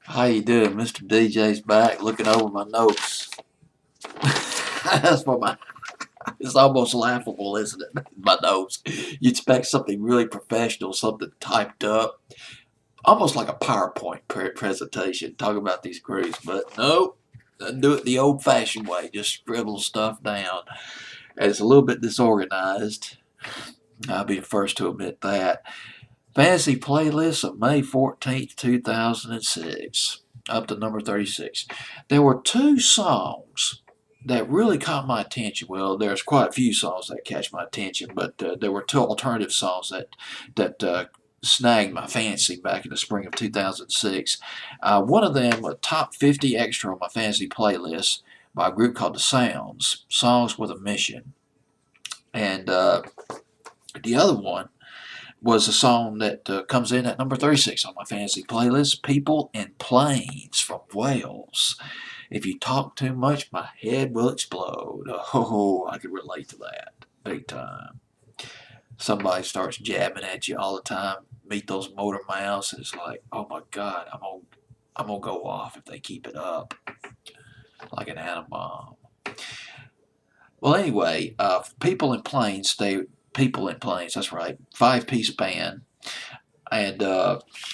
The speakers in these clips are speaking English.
How you doing? Mr. DJ's back looking over my notes. That's what my it's almost laughable, isn't it? My notes. You expect something really professional, something typed up, almost like a PowerPoint presentation, talking about these groups, but nope. I do it the old-fashioned way. Just scribble stuff down. And it's a little bit disorganized. I'll be the first to admit that. Fantasy playlist of May 14th, 2006, up to number 36. There were two songs that really caught my attention. Well, there's quite a few songs that catch my attention, but there were two alternative songs that snagged my fancy back in the spring of 2006. One of them, a top 50 extra on my fantasy playlist by a group called The Sounds, Songs with a Mission. And the other one was a song that comes in at number 36 on my fantasy playlist, People in Planes from Wales. If you talk too much, my head will explode. Oh, I can relate to that big time. Somebody starts jabbing at you all the time. Meet those motor mouths, and it's like, oh my God, I'm gonna go off if they keep it up, like an atom bomb. Well, anyway, People in Planes. That's right, five-piece band. And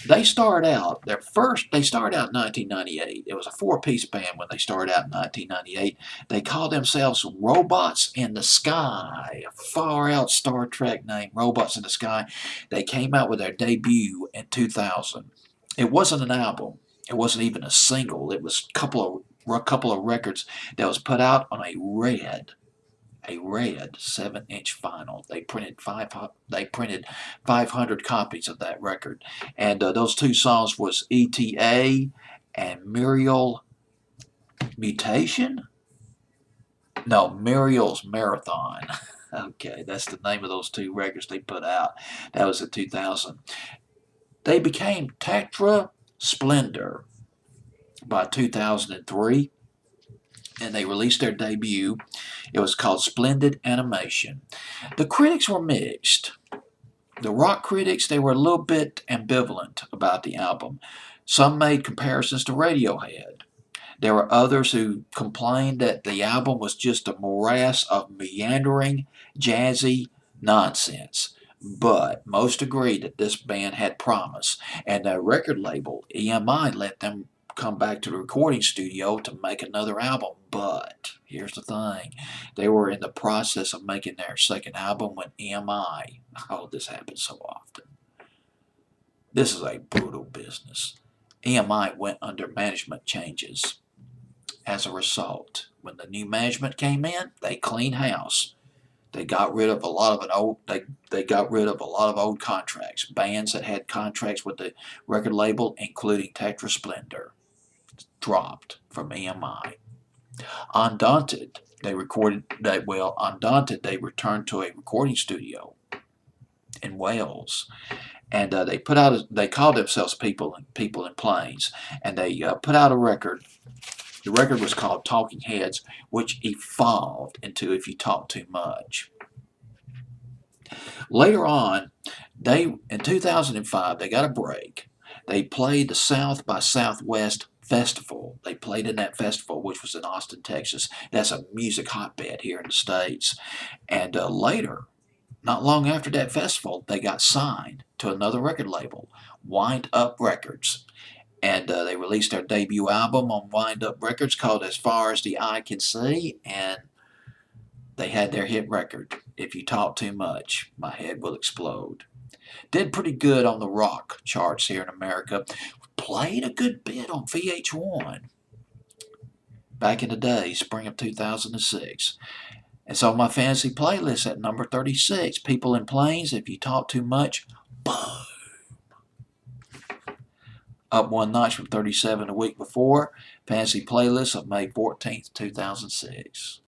they started out they started out in 1998. It was a four-piece band when they started out in 1998. They called themselves Robots in the Sky, a far out Star Trek name, Robots in the Sky. They came out with their debut in 2000. It wasn't an album. It wasn't even a single. It was a couple of records that was put out on a red 7-inch vinyl. They printed 500 copies of that record, and those two songs was ETA and Muriel Mutation. No, Muriel's Marathon. Okay, that's the name of those two records they put out. That was in 2000. They became Tetra Splendor by 2003, and they released their debut. It was called Splendid Animation. The critics were mixed. The rock critics, they were a little bit ambivalent about the album. Some made comparisons to Radiohead. There were others who complained that the album was just a morass of meandering, jazzy nonsense. But most agreed that this band had promise, and their record label, EMI, let them come back to the recording studio to make another album. But here's the thing, they were in the process of making their second album when EMI, oh, this happens so often. This is a brutal business. EMI went under management changes. As a result, when the new management came in, they cleaned house. They got rid of a lot of they got rid of a lot of old contracts, bands that had contracts with the record label, including Tetra Splendor, dropped from EMI. Undaunted, they returned to a recording studio in Wales, and they called themselves People in Planes, and they put out a record. The record was called Talking Heads, which evolved into If You Talk Too Much. Later on, in 2005 they got a break. They played the South by Southwest Festival. They played in that festival, which was in Austin, Texas. That's a music hotbed here in the States. And later, not long after that festival, they got signed to another record label, Wind Up Records. And they released their debut album on Wind Up Records called As Far as the Eye Can See, and they had their hit record, If You Talk Too Much, My Head Will Explode. Did pretty good on the rock charts here in America. Played a good bit on VH1 back in the day, spring of 2006. And so my fantasy playlist at number 36, People in Planes, If You Talk Too Much, boom. Up one notch from 37 the week before. Fantasy playlist of May 14th, 2006.